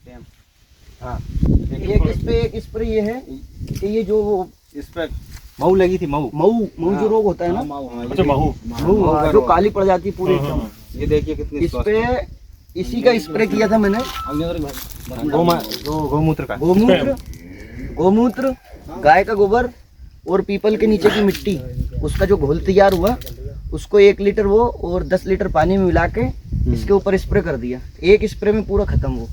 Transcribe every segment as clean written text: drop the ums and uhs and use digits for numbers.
सकते हैं हम। हाँ एक इस पे एक स्प्रे ये है कि ये जो वो इस पे महू लगी थी, महू महू जो रोग होता है ना, अच्छा महू महू जो काली पड़ जाती है पूरी एकदम, ये देखिए कितनी इस पे इसी का स्प्रे किया था मैंने। गोमूत्र, गाय का गोबर और पीपल के नीचे की मिट्टी, उसका जो घोल तैयार हुआ उसको 1 लीटर वो और 10 लीटर पानी में मिला के इसके ऊपर स्प्रे कर दिया। एक स्प्रे में पूरा खत्म वो।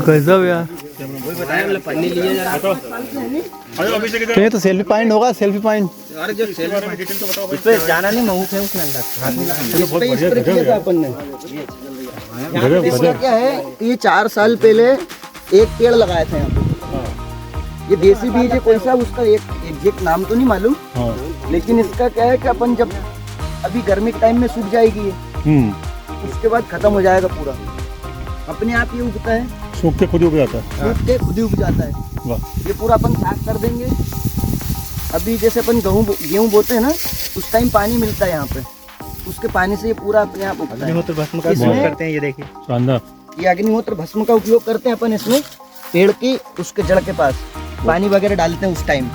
गजब यार, वही बताया मतलब पन्नी लिए जरा। तो ये तो सेल्फी पॉइंट होगा, सेल्फी पॉइंट। अरे जो सेल इस पे जाना नहीं, महू थे उसके अंदर हाथ में इस पे स्प्रे किया था अपन ने। इसका क्या है कि ये 4 साल पहले एक पेड़ लगाया था यहाँ पे। ये देसी बीज है कोई सा, उसका एक एग्जैक्ट नाम तो नहीं मालूम, लेकिन इसका क्या है कि अपन जब अभी गर्मी के टाइम में सूख जाएगी ये, उसके बाद खत्म हो जाएगा पूरा, अपने आप ये उगता है, सूख के खुद ही उग जाता है। सूख के खुद ही उग जाता है। वाह। ये पूरा अपन साफ कर देंगे। अभी जैसे अपन गेहूँ बोते हैं ना, उस टाइम पानी मिलता है यहाँ पे, उसके पानी से ये पूरा अपने आप उगता है। अग्निहोत्र भस्म का इसमें- उपयोग करते हैं, ये देखिए शानदार। ये अग्निहोत्र भस्म का उपयोग करते हैं अपन इसमें, पेड़ की उसके जड़ के पास पानी वगैरह डालते हैं उस टाइम।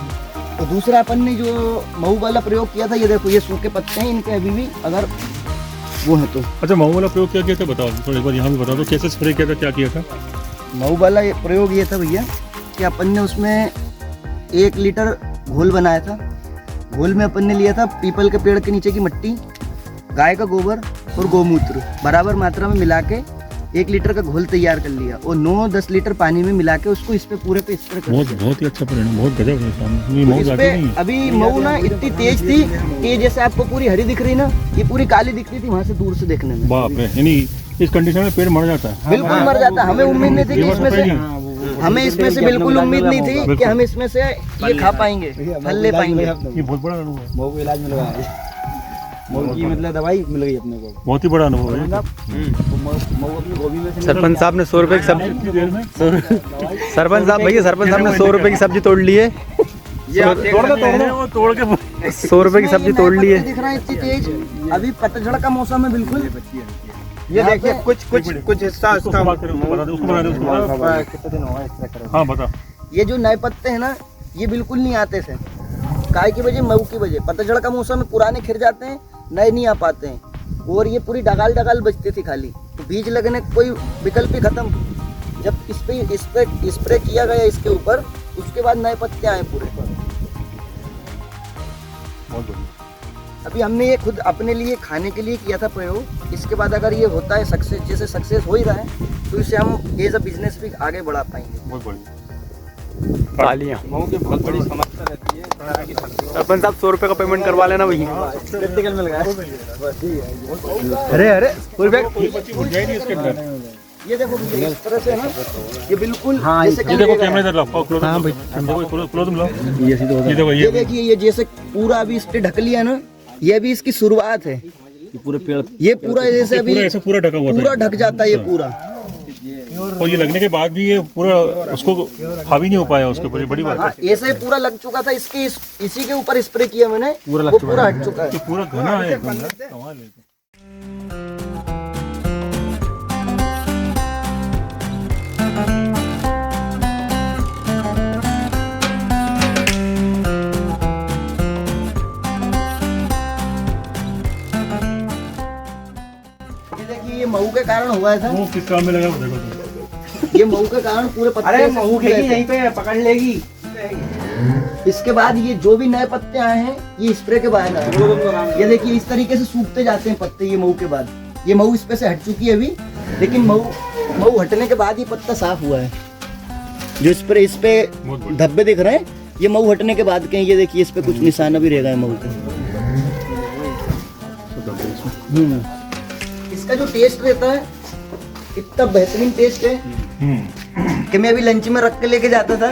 तो दूसरा अपन ने जो महू वाला प्रयोग किया था, ये देखो ये सूखे पत्ते हैं, इनके अभी भी अगर वो है तो। अच्छा महू वाला प्रयोग क्या किया था बताओ, तो एक बार यहाँ भी बता दो कैसे स्प्रे किया था, क्या किया था। महू वाला ये प्रयोग ये था भैया कि अपन ने उसमें 1 लीटर घोल बनाया था। घोल में अपन ने लिया था पीपल के पेड़ के नीचे की मिट्टी, गाय का गोबर और गोमूत्र बराबर मात्रा में मिला के 1 लीटर का घोल तैयार कर लिया और 9-10 लीटर पानी में मिला के उसको इस पे पूरे पे स्प्रे कर दिया। बहुत ही अच्छा परिणाम, बहुत गजब है सामने। ये महू इस जाती पे नहीं है। अभी महू ना इतनी तेज थी कि जैसे आपको पूरी हरी दिख रही ना, ये पूरी काली दिख रही थी वहाँ से दूर से देखने में। बाप रे, यानी इस कंडीशन में पेड़ मर जाता है। बिल्कुल मर जाता। हमें उम्मीद नहीं थी कि इसमें से, हमें इसमें से बिल्कुल उम्मीद नहीं थी कि हम इसमें से ये खा पाएंगे, फल ले पाएंगे। ये बहुत बड़ा अनुभव है, महू को इलाज में लगाया, महू की मतलब दवाई मिल गई अपने को। बहुत ही बड़ा अनुभव है। महू अपनी गोभी में से सरपंच साहब ने 100 रुपए की सब्जी, कितनी देर में सरपंच साहब भैया सरपंच साहब ने 100 रुपए की सब्जी तोड़ ली है। ये आप देख सकते हैं, वो तोड़ के 100 रुपए की सब्जी तोड़ ली है। दिख रहा है इतनी तेज, अभी पतझड़ का मौसम है बिल्कुल। ये देखिए कुछ हिस्सा उसको बात करें, उसको बता दे, उसको बता दे, उसको बता दे। कितने दिन हुआ एक्सरे करो। हाँ बता। ये जो नए पत्ते हैं ना, ये बिल्कुल नहीं आते थे। काय की वजह, महू की वजह। पतझड़ का मौसम में पुराने खिर जाते हैं, नए नहीं आ पाते हैं, और ये पूरी डगाल बचती थी खाली। तो बीज लगने का कोई विकल्प ही खत्म। जब इस पे स्प्रे किया गया इसके ऊपर, उसके बाद नए पत्ते आए पूरे। बहुत बढ़िया। अभी हमने ये खुद अपने लिए खाने के लिए किया था प्रयोग। इसके बाद अगर ये होता है सक्सेस, जैसे सक्सेस हो ही रहा है, तो इसे हम एज अ बिजनेस भी आगे बढ़ा पाएंगे। बहुत बढ़िया। तालियां। महू की बहुत बड़ी समस्या रहती है, सरपंच साहब 100 रुपए का पेमेंट करवा लेना भैया। प्रैक्टिकल मिल गया। अरे अरे फुल बैग। इसके अंदर ये देखो भैया, इस तरह से ना ये बिल्कुल जैसे ये देखो कैमरे इधर लाओ, क्लोज। हाँ भाई। देखो क्लोज में लाओ। ये देखो ये देखिए, ये जैसे पूरा अभी इससे ढक लिया ना, ये अभी इसकी शुरुआत है। पूरे पेड़ ये पूरा जैसे अभी पूरा ऐसे पूरा ढका हुआ था। पूरा ढक जाता है ये पूरा। और ये लगने के बाद भी ये पूरा उसको हावी नहीं हो पाया उसके ऊपर, ये बड़ी बात हाँ, है। ऐसे पूरा लग चुका था। इसकी इसी के ऊपर स्प्रे किया मैंने, पूरा वो पूरा हट चुका है। ये पूरा घना है एकदम, कमाल है। ये देखिए, ये महू के कारण हुआ था। वो किस काम में लगा वो देखो तुम। ये महू के कारण पूरे पत्ते अरे ऐसे महू सूख गए खेगी थे। यहीं पे पकड़ लेगी। इसके बाद ये जो भी नए पत्ते आए हैं, ये स्प्रे के बाद आए। ये देखिए, इस तरीके से सूखते जाते हैं पत्ते। ये महू के बाद, ये महू इस पे से हट चुकी है अभी, लेकिन महू हटने के बाद ये पत्ता साफ हुआ है। जो स्प्रे इस पे बहुत बढ़िया। धब्बे दिख रहे हैं, ये महू हटने के बाद के हैं। ये देखिए, इस पे कुछ निशाना भी रहेगा महू का। इसका जो टेस्ट रहता है, इतना बेहतरीन टेस्ट है कि मैं अभी लंच में रख के लेके जाता था।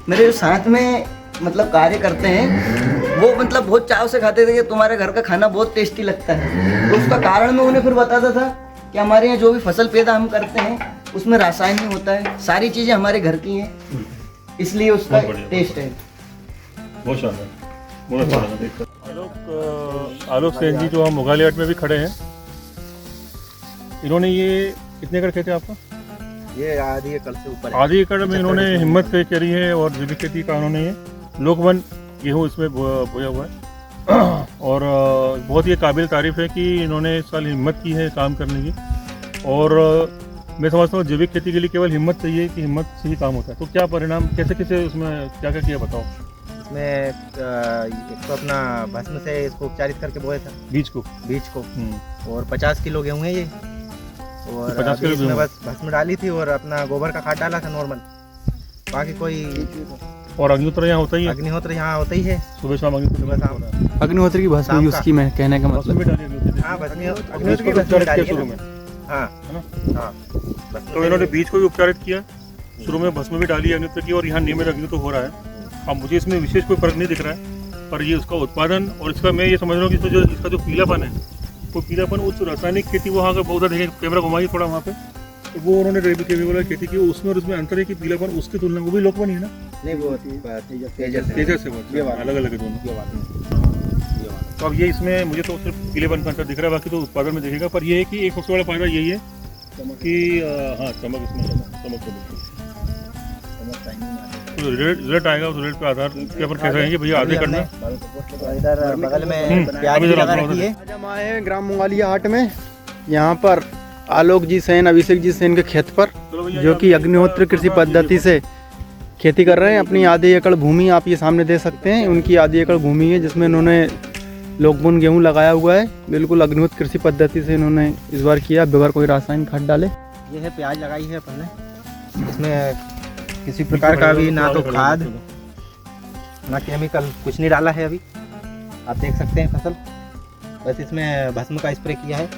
मेरे जो साथ में मतलब कार्य करते हैं, वो मतलब बहुत चाव से खाते थे कि तुम्हारे घर का खाना बहुत टेस्टी लगता है। तो उसका कारण मैं उन्हें फिर बताता था कि हमारे यहाँ जो भी फसल पैदा हम करते हैं, उसमें रासायन नहीं होता है, सारी चीजें हमारे घर की हैं, इसलिए उसका बहुत बढ़िया, टेस्ट है। बहुत शानदार, बहुत अच्छा लगा देखकर। आलोक सेन जी जो हम मुगाली हाट में भी खड़े हैं, इन्होंने ये कितने एकड़ खेत है आपका? ये आधी एकड़ से ऊपर आधी एकड़ में इन्होंने हिम्मत करी है और जैविक खेती का उन्होंने ये लोकवन गेहूँ इसमें बोया हुआ है। और बहुत ही काबिल तारीफ है कि इन्होंने इस साल हिम्मत की है काम करने की। और मैं समझता हूँ जैविक खेती के लिए केवल हिम्मत चाहिए कि हिम्मत से ही काम होता है। तो क्या परिणाम, कैसे कैसे उसमें क्या क्या किया बताओ? इसमें एक तो अपना भस्म से इसको उपचारित करके बोया था बीज को और 50 किलो गेहूँ है ये, और 50 किलो इसमें गेहूं। बस भस्म डाली थी और अपना गोबर का खाद डाला था नॉर्मल। बाकी कोई और अग्निहोत्र यहाँ होता ही है, अग्निहोत्र यहाँ होता ही है, सुबह शाम अग्निहोत्र सुबह शाम। अग्निहोत्र की भस्म शाम हुई का। उसकी, मैं कहने का भस्म मतलब भी डाली अग्निहोत्र हाँ की। अग्निहोत्र की बीज को भस्म उपचारित डाली किया है शुरू ना। में, हाँ है ना? हाँ तो इन्होंने बीज को भी उपचारित किया, शुरू में भस्म भी डाली अग्निहोत्र की, और यहाँ नियमित अग्निहोत्र हो रहा है। अब मुझे इसमें विशेष कोई फर्क नहीं दिख रहा है, पर ये उसका उत्पादन और इसका मैं ये समझ रहा हूँ कि इसका जो पीलापन है, वो पीलापन उस रासायनिक खेती वो वहाँ का उधर देखें, कैमरा घुमाइए थोड़ा वहाँ पे, तो वो उन्होंने केमिकल खेती की, उसमें और उसमें अंतर है कि पीलापन उसकी तुलना वो भी लोकवन ही है ना, नहीं वो तेजस से वो अलग अलग है दोनों। तो अब ये इसमें मुझे तो सिर्फ पीलेपन का अंतर दिख रहा है, बाकी तो उत्पादन में दिखेगा। पर ये है कि एक सबसे बड़ा फायदा यही है कि हाँ चमक इसमें चमक तो तो रिजल्ट आएगा, उस रिजल्ट पे आधार के ऊपर कह रहे हैं कि भैया आधे करना। इधर बगल में प्याज अभी भी जरा लगा अपना रखी है। आज हम आए हैं ग्राम मुगालिया हाट में, यहाँ पर आलोक जी सेन, अभिषेक जी सेन के खेत पर, चलो भैया, जो कि अग्निहोत्र कृषि पद्धति से खेती कर रहे हैं। अपनी आधी एकड़ भूमि आप ये सामने देख सकते हैं, उनकी आधी एकड़ भूमि है जिसमें इन्होंने लोकबुन गेहूँ लगाया हुआ है। बिल्कुल अग्निहोत्र कृषि पद्धति से इन्होंने इस बार किया, बगैर कोई रासायनिक खाद डाले। ये है प्याज लगाई है अपन ने, इसमें किसी प्रकार का भी ना तो खाद ना केमिकल कुछ नहीं डाला है। अभी आप देख सकते हैं फसल, बस इसमें भस्म का स्प्रे किया है,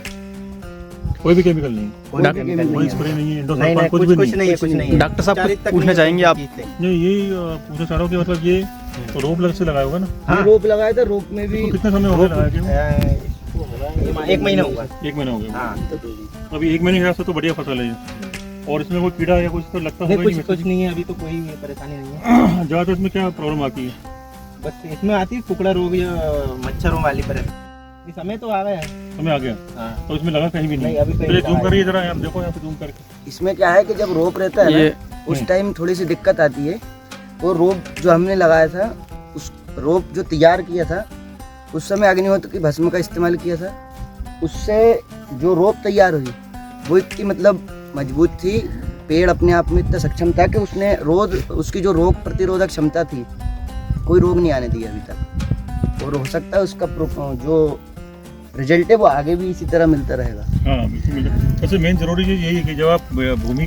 कोई भी केमिकल नहीं, कोई डॉक्टर- केमिकल कोई नहीं स्प्रे है। नहीं है, नहीं इंडोसल्फान नहीं कुछ कुछ भी कुछ नहीं। नहीं है, कुछ नहीं है। डॉक्टर साहब उपचारित कुछ तक पूछना नहीं चाहेंगे है आप? किसी चीज़ से। नहीं यही पूछना चाह रहा हूँ कि मतलब ये रोप लग से लगाया होगा ना, ये रोप लगाया था, रोप में भी तो कितना समय हो गया लगाया कि? एक महीना हुआ। 1 महीना हो गया। हाँ अभी 1 महीने के हिसाब से तो बढ़िया फसल है ये। और इसमें कोई कीड़ा या कुछ तो लगता नहीं, होगा कुछ कुछ नहीं है, अभी तो कोई परेशानी नहीं है। ज़्यादातर इसमें क्या प्रॉब्लम आती है? बस इसमें आती है कुकड़ा रोग या मच्छरों वाली परेशानी। इस समय तो आ गया है। समय आ गया, हाँ तो इसमें लगा कहीं भी नहीं, नहीं। अभी कहीं चलिए नहीं जूम लगा करिए जरा, आप देखो यहाँ पे जूम करके। इसमें क्या है कि जब रोप रहता है ये ना, उस टाइम थोड़ी सी दिक्कत आती है। वो रोप जो हमने लगाया था, उस रोप जो तैयार किया था, उस समय अग्निहोत्र की भस्म का इस्तेमाल किया था। उससे जो रोप तैयार हुई वो इतनी मतलब मजबूत थी, पेड़ अपने आप में इतना सक्षम था कि उसने उसकी जो रोग प्रतिरोधक क्षमता थी, कोई रोग नहीं आने दिया अभी तक। और हो सकता है उसका जो रिजल्ट है वो आगे भी इसी तरह मिलता रहेगा। हाँ बिल्कुल मिलेगा। सबसे मेन जरूरी चीज़ यही है कि जब आप भूमि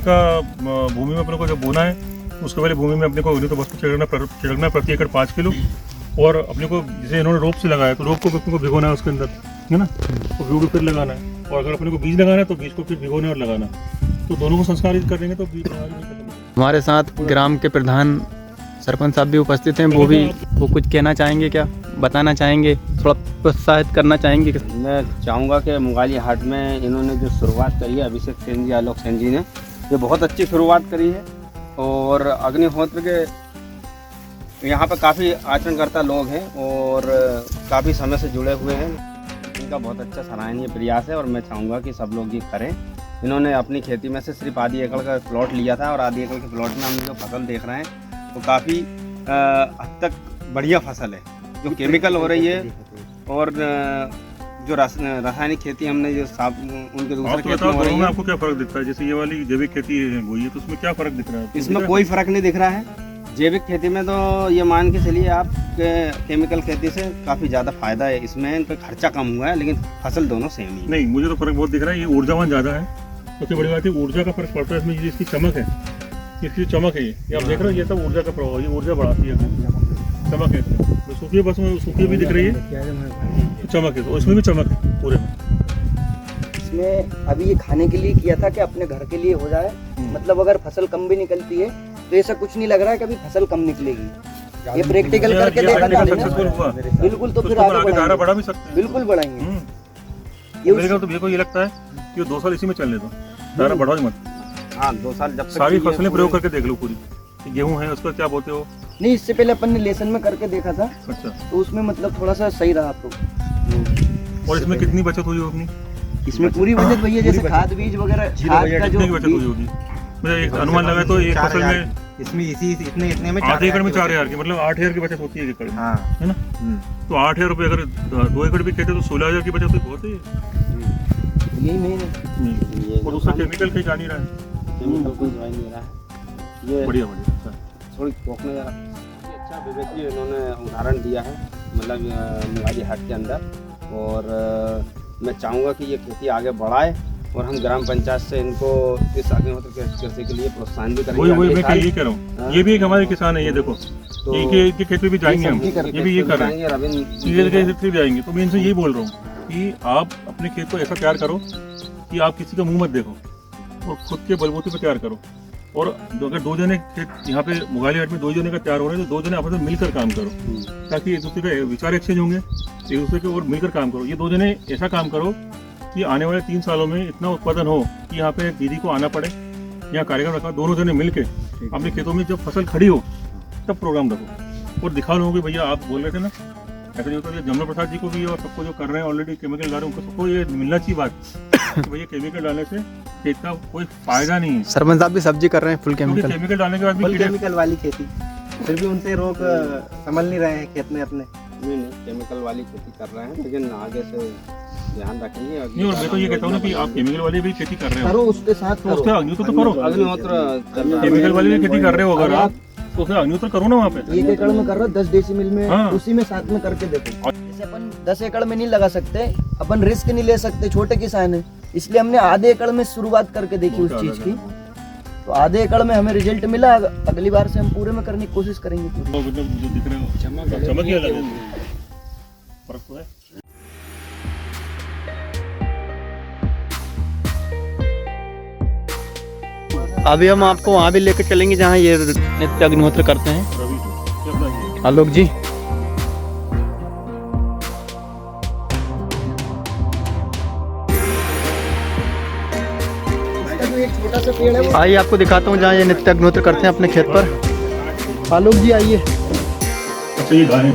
में अपने को जब बोना है, उसके पहले भूमि में अपने को तो बस छिड़कना प्रति एकड़ 5 किलो। और अपने को जैसे इन्होंने रोप से लगाया, तो रोप को अपने को भिगोना है उसके अंदर, है ना, तो भिगो के फिर लगाना है। और अगर अपने को बीज लगाना है तो बीज को फिर भिगोना और लगाना, तो दोनों को संस्कारित कर देंगे तो बीज बीमारी नहीं खत्म होगी। हमारे साथ ग्राम के प्रधान सरपंच साहब भी उपस्थित हैं, वो कुछ कहना चाहेंगे, क्या बताना चाहेंगे, थोड़ा प्रोत्साहित करना चाहेंगे? मैं चाहूँगा कि मुगाली हाट में इन्होंने जो शुरुआत करी है अभिषेक सेन जी, आलोक सेन जी ने, ये बहुत अच्छी शुरुआत करी है। और अग्निहोत्र के यहाँ पर काफ़ी आचरणकर्ता लोग हैं और काफ़ी समय से जुड़े हुए हैं। इनका बहुत अच्छा सराहनीय प्रयास है और मैं चाहूँगा कि सब लोग ये करें। इन्होंने अपनी खेती में से सिर्फ आधी एकड़ का प्लॉट लिया था और आधी एकड़ के प्लॉट में हम जो फसल देख रहे हैं वो काफ़ी हद तक बढ़िया फसल है, जो केमिकल हो रही है। और जो रासायनिक खेती हमने जो उनके दूसरे आप तो खेत बताओ, में हो रही दोनों में है, आपको क्या फर्क दिखता है? जैसे ये वाली जैविक खेती है वो, ये तो उसमें क्या फर्क दिख रहा है? इसमें कोई फ़र्क नहीं दिख रहा है। जैविक खेती में तो ये मान के चलिए आप केमिकल खेती से काफ़ी ज़्यादा फ़ायदा है, इसमें इनका खर्चा कम हुआ है, लेकिन फसल दोनों सेम ही है। नहीं, मुझे तो फर्क बहुत दिख रहा है। ये ऊर्जावान ज़्यादा है, सबसे बड़ी बात है ऊर्जा का फर्क पड़ता है इसमें। ये इसकी चमक है, इसकी चमक है, ये आप देख रहे हो, ये सब ऊर्जा का प्रभाव, ये ऊर्जा बढ़ाती है, चमक है इसमें। सूखी बस में सूखी भी दिख रही है, चमक है, तो इसमें भी चमक है पूरे में। इसमें अभी ये खाने के लिए किया था कि अपने घर के लिए हो जाए, मतलब अगर फसल कम भी निकलती है तो ऐसा कुछ नहीं लग रहा है कि अभी फसल कम निकलेगी। ये प्रैक्टिकल करके देखा था सक्सेसफुल हुआ, बिल्कुल, तो तो फिर आगे आगे धारा बढ़ाएंगे, बढ़ा भी सकते हैं। बिल्कुल बढ़ाएंगे। ये मेरे को तो ये लगता है कि 2 साल इसी में चलने दो, धारा बढ़ाओ ही मत। हाँ 2 साल जब तक सारी चाहिए फसलें प्रयोग पूरे- करके देख लो पूरी। गेहूं है उसका क्या बोलते हो? नहीं, इससे पहले अपन ने लेसन में करके देखा था, अच्छा, तो उसमें मतलब थोड़ा सा सही रहा। तो और इसमें कितनी बचत हुई होगी? इसमें पूरी बचत भैया, जैसे खाद बीज वगैरह, खाद का जो कितनी की बचत हुई होगी? मुझे एक अनुमान लगा तो एक फसल में इसमें इसी इतने इतने में आधे एकड़ में 4,000 4,000 की, मतलब 8,000 की बचत होती है एक एकड़ में, हाँ। है ना? तो 8,000 रुपये अगर 2 एकड़ भी खेते तो 16,000 की बचत तो बहुत है। यही मेन है। ये और उसका केमिकल कहीं जा नहीं रहा है। केमिकल कोई दवाई नहीं रहा है। ये बढ़िया बढ़िया, अच्छा। थोड़ी रोकने जरा। अच्छा विवेक जी इन्होंने उदाहरण दिया है, मतलब मुंगाली हाट के अंदर, और मैं चाहूँगा कि ये खेती आगे बढ़ाए और हम ग्राम पंचायत से इनको इस अग्निहोत्र कृषि के लिए प्रोत्साहन भी करेंगे। वही अगले मैं साल। ये कह रहा हूँ, ये भी एक हमारे किसान है, ये देखो तो इनके खेत पे भी जाएंगे हम, ये भी ये कर रहे हैं, हैं रविंद्र ये खेत पे भी जाएंगे। तो मैं इनसे यही बोल रहा हूँ कि आप अपने खेत को ऐसा तैयार करो कि आप किसी का मुंह मत देखो और खुद के बलबूते पे तैयार करो। और अगर 2 जने खेत यहाँ पे मुगाली हाट में 2 जने का तैयार हो रहे हैं तो 2 जने आपस में मिलकर काम करो, ताकि एक दूसरे के विचार एक्सचेंज होंगे, एक दूसरे के और मिलकर काम करो। ये 2 जने ऐसा काम करो कि आने वाले 3 सालों में इतना उत्पादन हो कि यहाँ पे दीदी को आना पड़े, यहाँ कार्यक्रम रखा, दोनों जने मिलके अपने खेतों में जब फसल खड़ी हो तब प्रोग्राम रखो और दिखा लो कि भैया आप बोल रहे थे ना, ऐसा जो होता है। जमुना प्रसाद जी को भी और सबको जो कर रहे हैं ऑलरेडी केमिकल डाल रहे हैं, उनको सबको ये मिलना चाहिए बात कि भैया केमिकल डालने से खेत का कोई फायदा नहीं है। सरपंच साहब भी सब्जी कर रहे हैं फुल क्योंकि केमिकल। केमिकल डालने के बाद भी फुल कीड़े, केमिकल वाली खेती, फिर भी उनसे रोग संभल नहीं रहे हैं खेत में अपने। नहीं केमिकल वाली खेती कर रहे हैं, लेकिन आगे से ध्यान रखेंगे। नहीं, और मैं तो ये कहता हूँ ना कि आप केमिकल वाली भी खेती कर रहे हो करो, उसके साथ तो उससे अग्निहोत्र तो करो। अग्निहोत्र चल रहा है। केमिकल वाली भी खेती कर रहे हो अगर आप, तो उससे अग्निहोत्र करो ना वहाँ पे। 1 एकड़ में कर रहा 10 डेसीमिल में, हाँ। उसी में साथ में करके देखो। जैसे अपन 10 एकड़ में नहीं लगा सकते, अपन रिस्क नहीं ले सकते, छोटे किसान है, इसलिए हमने आधे एकड़ में शुरुआत करके देखी उस चीज की। तो आधे एकड़ में हमें रिजल्ट मिला, अगली बार से हम पूरे में करने की कोशिश करेंगे पूरी। वो मतलब जो दिख रहे हो चमक ही अलग है, फर्क तो है। अभी हम आपको वहाँ भी लेकर चलेंगे जहाँ ये नित्य अग्निहोत्र करते हैं। रवि जी, क्या बताइए? आलोक जी, एक छोटा सा पेड़ है वो, आइए आपको दिखाता हूँ जहाँ ये नित्य अग्निहोत्र करते हैं अपने खेत पर। आलोक जी आइए। अच्छा ये गाय है,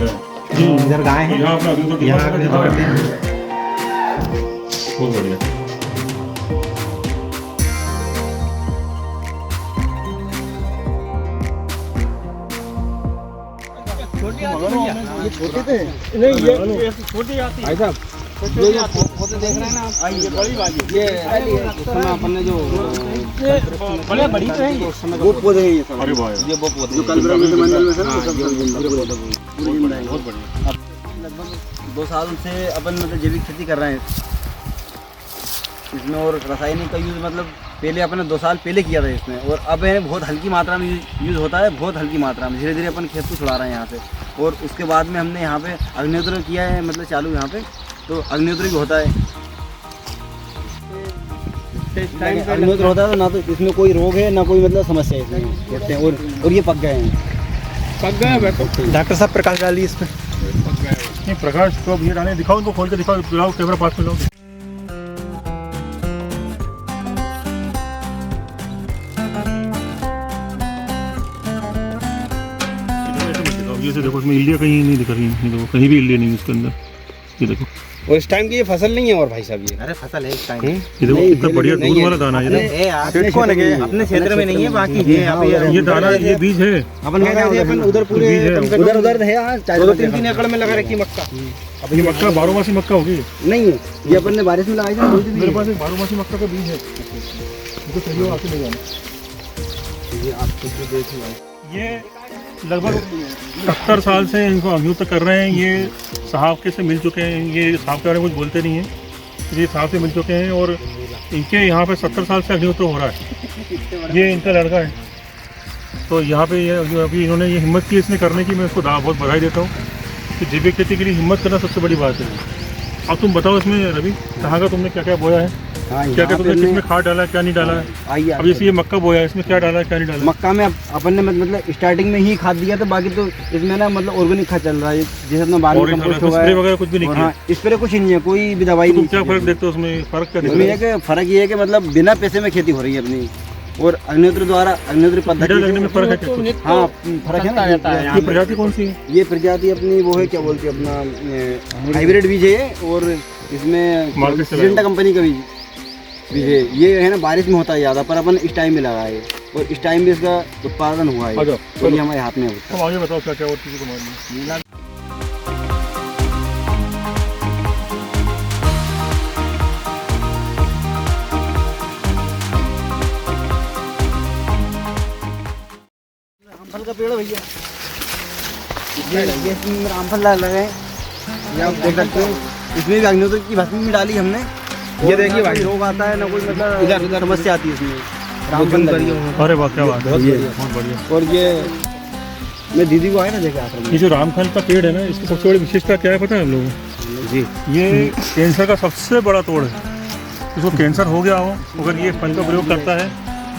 इधर गाय है, यहाँ अपना अग्निहोत्र यहाँ अग्निहोत्र करते हैं। बहुत बढ़िया। ये छोटे थे। भाई साहब ये फोटो देख रहे हैं ना आप, ये बड़ी वाली, ये उस समय अपन ने जो बड़ी तो है, उस समय वो पौधे हैं ये सब। अरे वाह, ये वो पौधे जो कलबरा में मंडल में सर, हाँ, वो सब ये जिंदा। बहुत बढ़िया। लगभग 2 साल से अपन मतलब जैविक खेती कर रहे हैं इसमें, और रासायनिक का यूज़ मतलब पहले अपने 2 साल पहले किया था इसमें, और अब है बहुत हल्की मात्रा में यूज़ होता है, बहुत हल्की मात्रा में। धीरे धीरे अपन खेत को छुड़ा रहे हैं यहाँ से, और उसके बाद में हमने यहाँ पे अग्निहोत्र किया है, मतलब चालू यहाँ पे, तो अग्निहोत्र भी होता है। अग्निहोत्र होता है तो ना तो इसमें कोई रोग है ना कोई मतलब समस्या है इसमें होते हैं, और ये पक गए हैं। डॉक्टर साहब प्रकाश डालिए इस पर। नहीं प्रकाश तो अब ये डाले, दिखाओ उनको, खोल के दिखाओ, बुलाओ कैमरा पास में लाओ। ये से देखो, इसमें इल्लियाँ कहीं नहीं दिख रही हैं, ये देखो कहीं भी इल्लियाँ नहीं है इसके अंदर, ये देखो, और इस टाइम की ये फसल नहीं है और भाई साहब ये अरे फसल है इस टाइम, ये देखो कितना बढ़िया दूध वाला दाना है। ये देखो, है अपने क्षेत्र में नहीं है, बाकी है यहाँ पे। ये दाना, ये बीज है, अपन क्या कहते हैं, अपन उधर पूरे बीज है। उधर उधर है यहाँ 2-3 एकड़ में लगा रखी मक्का। अब ये मक्का 12 मक्का होगी। नहीं है, ये अपन ने बारिश में लगाई था। मेरे पास एक 12 मक्का का बीज है, तो चाहिए आके ले जाना। ये लगभग 70 साल से इनको अग्निहोत्र कर रहे हैं। ये साहब से मिल चुके हैं, ये साहब के बारे में कुछ बोलते नहीं हैं, ये साहब से मिल चुके हैं, और इनके यहाँ पे 70 साल से अग्निहोत्र हो रहा है। ये इनका लड़का है, तो यहाँ पे ये अभी इन्होंने ये हिम्मत की इसने करने की, मैं इसको बहुत बधाई देता हूँ कि जैविक खेती के लिए हिम्मत करना सबसे बड़ी बात है। अब तुम बताओ इसमें रवि, कहाँ का तुमने क्या क्या बोया है, क्या क्या तुमने किसमें खाद डाला है, क्या नहीं डाला है? अब जैसे ये मक्का बोया है, इसमें क्या डाला है क्या नहीं डाला? मक्का में अपन ने मतलब स्टार्टिंग में ही खाद दिया था, बाकी तो इसमें ना मतलब ऑर्गेनिक खाद चल रहा है, जैसे अपना बाल कंपोस्ट होगा, स्प्रे वगैरह कुछ भी नहीं और किया? हाँ, स्प्रे कुछ नहीं है, कोई भी दवाई तुम नहीं। क्या फर्क देखते हो उसमें? फर्क क्या दिख इसमें रहा है? फर्क ये है कि मतलब बिना पैसे में खेती हो रही है अपनी, और अग्निहोत्र द्वारा अग्निहोत्री कीड़ा पद्धति लगने में फर्क है क्या कुछ? हाँ फर्क है ना। ये प्रजाति कौन सी है? ये प्रजाति अपनी वो है क्या बोलते हैं अपना हाइब्रिड बीज है और इसमें मार्केट से सिजेंटा कंपनी का बीज है। ये है ना बारिश में होता है ज़्यादा, पर अपन इस टाइम में लगाए और इस टाइम भी इसका उत्पादन हुआ आ है, जाओ, तो ये हमारे हाथ में होता अब आगे बताओ क्या क्या और चीज़ें को मालूम है? रामफल का पेड़ है भैया, ये इसमें रामफल लगा है, ये आप देख सकते हैं। इसमें भी अग्निहोत्र की भस्मी में डाली हमने। ये देखिए ना भाई। कोई रोग आता है ना कोई मतलब इधर समस्या आती है इसमें। रामफल लगी है। अरे वाह क्या बात है, बहुत बढ़िया। और ये मैं दीदी को आए ना देखे आश्रम ये में। जो रामफल का पेड़ है ना, इसकी सबसे बड़ी विशेषता क्या है पता है हम लोगों को? जी ये कैंसर का सबसे बड़ा तोड़ है। जिसको कैंसर हो गया हो, अगर ये फल का प्रयोग करता है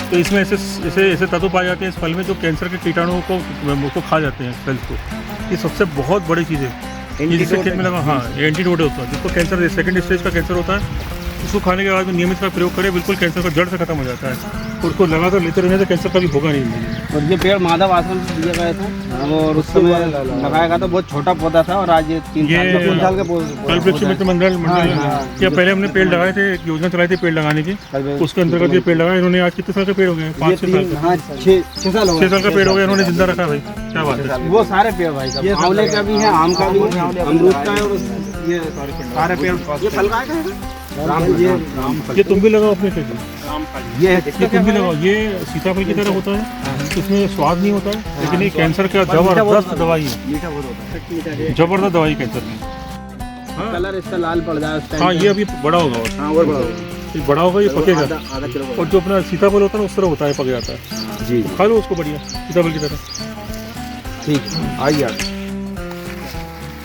तो इसमें ऐसे तत्व पाए जाते हैं इस फल में जो कैंसर के कीटाणुओं को खा जाते हैं सेल्स को। ये सबसे बहुत बड़ी चीज़ है। ये जिससे खेत में लगा, हाँ एंटीडोट होता है। जिसको कैंसर सेकंड स्टेज का कैंसर होता है, उसको खाने के बाद में नियमित का प्रयोग करें, बिल्कुल कैंसर का जड़ से खत्म हो जाता है। और उसको लगातार लेते रहने से कैंसर कभी होगा नहीं। और ये पेड़ माधव आश्रम से दिया गया था और उस समय लगाया गया था, बहुत छोटा पौधा था और आज ये 3 साल का कल वृक्ष मित्र मंडल या पहले हमने पेड़ लगाए थे, एक योजना चलाई थी पेड़ लगाने की, उसके अंतर्गत ये पेड़ लगाए इन्होंने। आज कितने साल का पेड़ हो गए? 5-6 साल का। हाँ 6 साल हो 6 साल का पेड़ हो गया, इन्होंने जिंदा रखा भाई, क्या बात है। वो सारे पेड़ भाई साहब, आंवले का भी है, आम का भी है, अमरूद का है और ये सारे पेड़। ये फल का है ये तुम भी लगाओ अपने खेत में, ये तुम भी लगाओ। ये सीताफल की तरह होता है, इसमें स्वाद नहीं होता है, लेकिन ये कैंसर का जबरदस्त दवाई है, मीठा बहुत होता है। जबरदस्त दवाई कैंसर की। कलर इसका लाल पड़ जाए उस टाइम। हाँ ये अभी बड़ा होगा और हाँ और बड़ा होगा। ये बड़ा होगा, ये पकेगा। आधा किलो का। और जो अपना सीताफल होता है ना उस तरह होता है, पक जाता है। जी खा लो उसको बढ़िया सीताफल की तरह। ठीक है, आइए आप।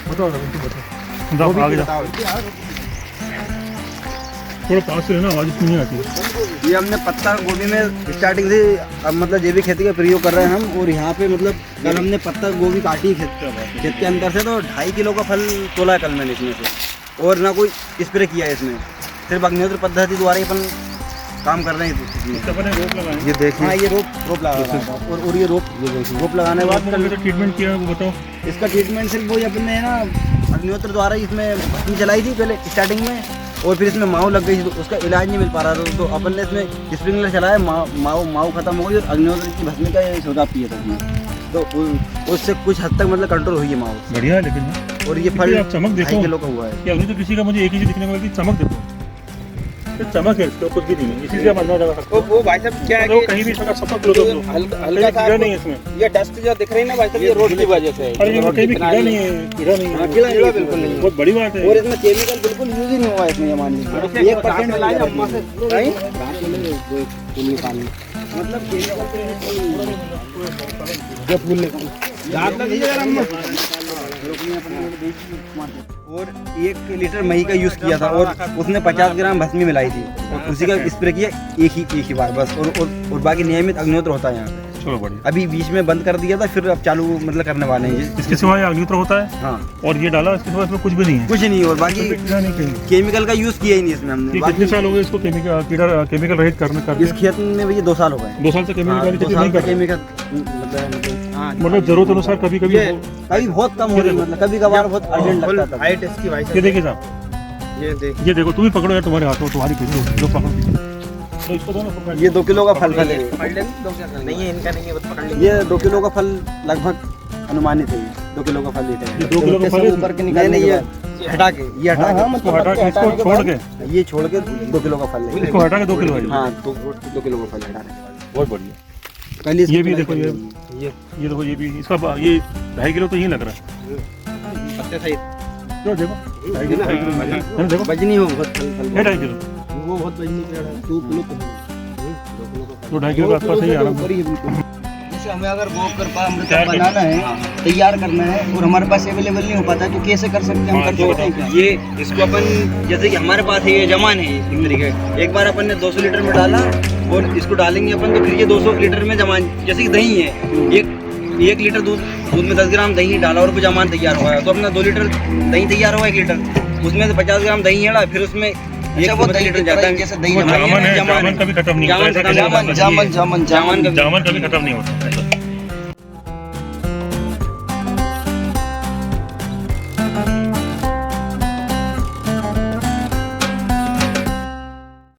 बताओ बताओ आगे जाओ, थोड़ा पास से लेना, आवाज़ इतनी नहीं आती है। ये हमने पत्ता गोभी में स्टार्टिंग से अब मतलब जैविक खेती का प्रयोग कर रहे हैं हम। और यहाँ पे मतलब कल हमने पत्ता गोभी काटी खेत के अंदर से, तो 2.5 किलो का फल तोला है कल मैंने इसमें से। और ना कोई स्प्रे किया है इसमें, सिर्फ अग्निहोत्र पद्धति द्वारा ही अपन काम कर रहे हैं इसमें। रोप लगाए, ये देखिए, हाँ ये रोप लगा रहा है। और ये रोप लगाने के बाद तो ट्रीटमेंट किया वो बताओ। इसका ट्रीटमेंट सिर्फ वही अपने है ना अग्निहोत्र द्वारा ही इसमें भस्मी चलाई थी पहले स्टार्टिंग में, और फिर इसमें माऊ लग गई थी तो उसका इलाज नहीं मिल पा रहा था, तो अपन ने इसमें स्प्रिंकलर चलाया, माऊ खत्म हो गई और अग्निहोत्र की भस्मी का छिड़काव किया था इसमें, तो उससे कुछ हद तक मतलब कंट्रोल हुई है माऊ। बढ़िया है लेकिन। और ये फल आप चमक देखो 2.5 किलो का हुआ है। कि अभी तो किसी का मुझे एक ही चीज दिखने को मिलती, चमक देखो। ये चमक है, इसका कुछ भी नहीं है, इसी से हम अंदाजा लगा सकते हैं। वो भाई साहब क्या है तो कि कहीं भी इसका चमक लो, हल्का सा नहीं है इसमें। ये डस्ट जो दिख रही है ना भाई साहब, ये रोड की वजह से है। अरे ये कहीं भी कीड़ा नहीं है, कीड़ा नहीं है, कीड़ा बिल्कुल नहीं है। बहुत बड़ी बात है। और इसमें केमिकल बिल्कुल यूज ही नहीं हुआ है इसमें, ये मान लीजिए 1% मतलब और 1 लीटर मही का यूज़ किया था और उसने 50 ग्राम भस्मी मिलाई थी और उसी का स्प्रे किया एक ही बार बस। और बाकी नियमित अग्निहोत्र होता है यहाँ पे। चलो बढ़िया। अभी बीच में बंद कर दिया था, फिर अब चालू मतलब करने वाले हैं। इसके सिवाय अग्निहोत्र होता है, हाँ और ये डाला, इसके सिवाय इसमें कुछ भी नहीं है, कुछ नहीं। और बाकी कीड़ा नहीं कहीं। केमिकल का यूज़ किया ही नहीं इसमें हमने। ये कितने साल हो गए इसको केमिकल रहित करने इस खेत में भी ये 2 साल हो गए। 2 साल से केमिकल वाली 2 खेती साल नहीं का कर रहे। केमिकल मतलब जरूरत अनुसार कभी कभी कभी बहुत कम हो रही, मतलब कभी कभार बहुत अर्जेंट लगता था। हाइट इसकी भाई ये देखिए साहब, ये ये देखो तुम ही पकड़ो यार, तुम्हारे हाथ में तुम्हारी खेती जो पकड़ो, तो इसको दोनों पकड़। ये 2 किलो का फल है। नहीं है, इनका नहीं है, बस पकड़ ये 2 किलो का फल लगभग अनुमानित है। 2 किलो का फल लेते हैं। ये 2 किलो का फल है? ऊपर के निकालने के हटा के, ये हटा के इसको हटा के, इसको छोड़ के, ये छोड़ के 2 किलो का फल है। इसको हटा के 2 किलो है। हाँ 2 किलो का फल हटा के बहुत बढ़िया। पहले ये भी देखो, ये देखो, ये भी इसका ये 2.5 किलो तो यही लग रहा है। पत्ते सहित जो देखो 2.5 किलो है, देखो वजनी हो बहुत फल है 2.5 किलो, वो बहुत वजनी पेड़ है। 2 किलो तो 2.5 किलो के आसपास ही आ रहा है। जैसे हमें अगर गोबर कृपा अमृत बनाना है, तैयार करना है और हमारे पास अवेलेबल नहीं हो पाता तो कैसे कर सकते हैं? हम कर सकते हैं क्या? ये इसको अपन जैसे कि हमारे पास है, ये जमान है एक तरीके, एक बार अपन ने 200 लीटर में डाला और इसको डालेंगे अपन तो फिर ये 200 लीटर में जमान, जैसे कि दही है, एक लीटर दूध में 10 ग्राम दही डाला और वो जमान तैयार हुआ है, तो अपना 2 लीटर दही तैयार हुआ 1 लीटर, उसमें से 50 ग्राम दही है, फिर उसमें अच्छा, वो दही की तरह जैसे दही वो जमा जामन है, जामन कभी खत्म नहीं होता, ऐसा कहने का मतलब ये है। जामन जामन कभी खत्म नहीं होता ऐसा।